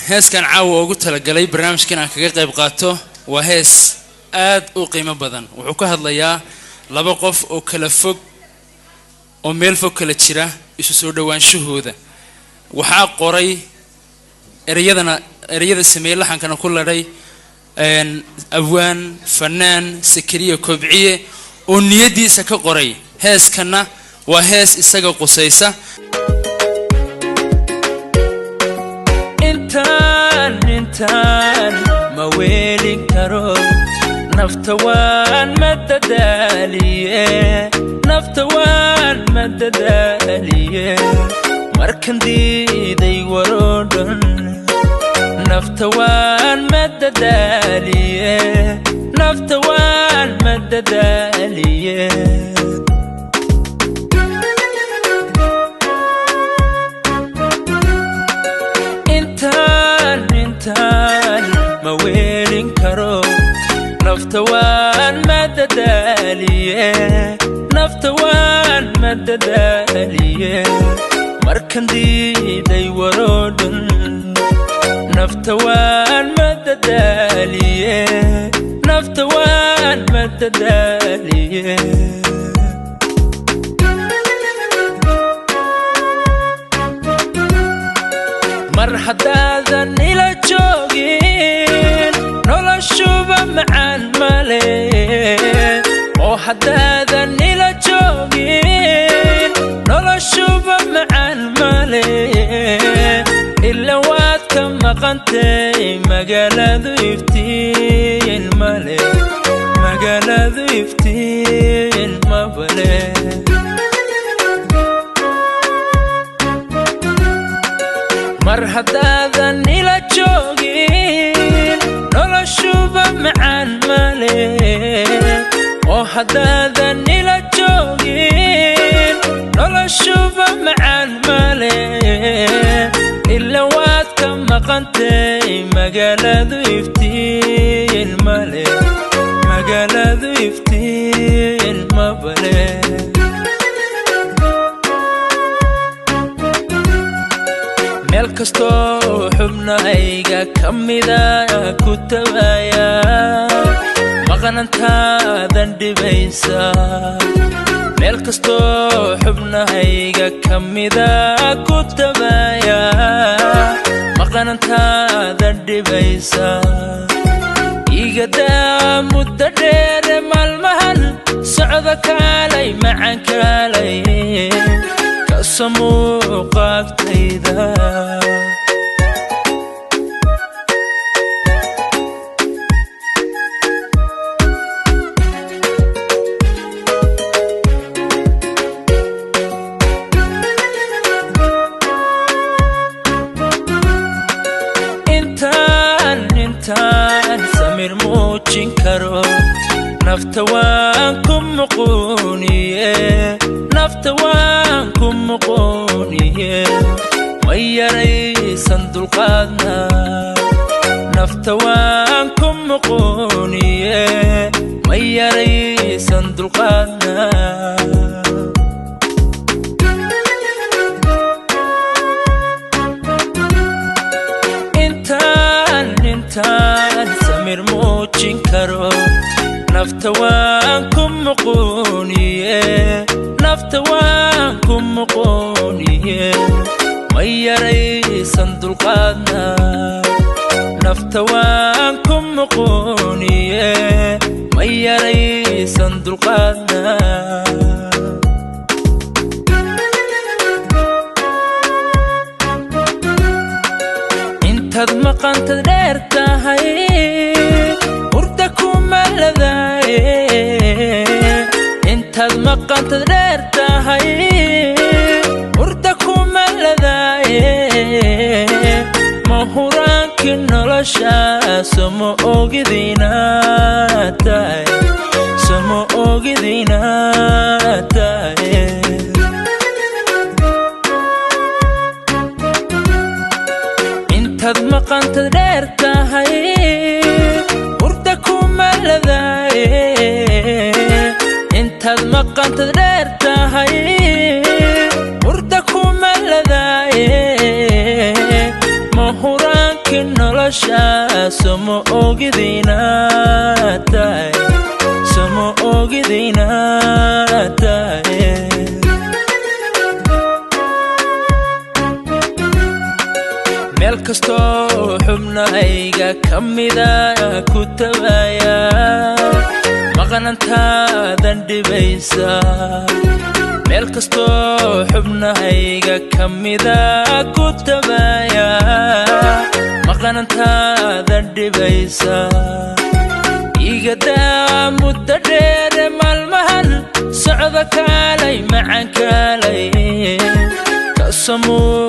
hees kan caawa ugu talagalay barnaamijkan aan kaga qayb qaato waa hees aad u qiimo badan wuxuu ka hadlayaa laba qof oo kala fog oo meel fog kala jira isu soo dhawaanshahooda waxaa qoray erayada sameeyay laxankana ku ladhay abwaan fanaan sakariya kobciye oo niyadiisa ka qoray heeskana waa hees isaga qusaysa intaan ma weelin karo naftawan madadaaliye markan diiday warodhan naftawan madadaaliye intaan ma weelin karo naftawan madadaaliye markan diiday warodhan naftawan madadaaliye mar haddaadan ila joogin noloshuba macaan male oo haddaadan ila joogin noloshuba macaan male ila waad ka maqantay magaaladu iftiin male mar haddaadan ila joogin noloshuba macaan male oo haddaadan ila joogin noloshuba macaan male ila waad ka maqantay magaaladu iftiin male meel kastoo xubnahayga ka mida ku tabaya maqnantaadan dhibaysa meel kastoo xubnahayga ka mida ku tabaya maqnantaadan dhibaysa igadaa muddo dheer maalmahan socda kaalay macaan kaalay kasamuu qaabtayda intaan samir muujin karo naftawan ku muqooniye ma yaraysan dulqaadna naftawan ku muqooniye ma yaraysan dulqaadna intaan samir muujin karo naftawan ku muqooniye ma yaraysan dulqaadna naftawan ku muqooniye ma yaraysan dulqaadna intaad maqantad dheer tahay hurda kuma ladaaye intaad maqantad dheer tahay hurda kuma ladaaye ma huraankii noloshaas ma ogidinaad tahay intaad maqantad dheer tahay hurda kuma ladaaye intaad maqantad dheer tahay hurda kuma ladaaye ma huraankii nolosha somo ogidina tahay somo ogidina tahay meel kasto xubnahayga kamida ku tabaya maqnantaadan dhibaysa meel kasto xubnahayga kamida ku tabaya maqnantaadan dhibaysa igada muddo dheer maalmahan socda kaalay macaan kaalay kasamoo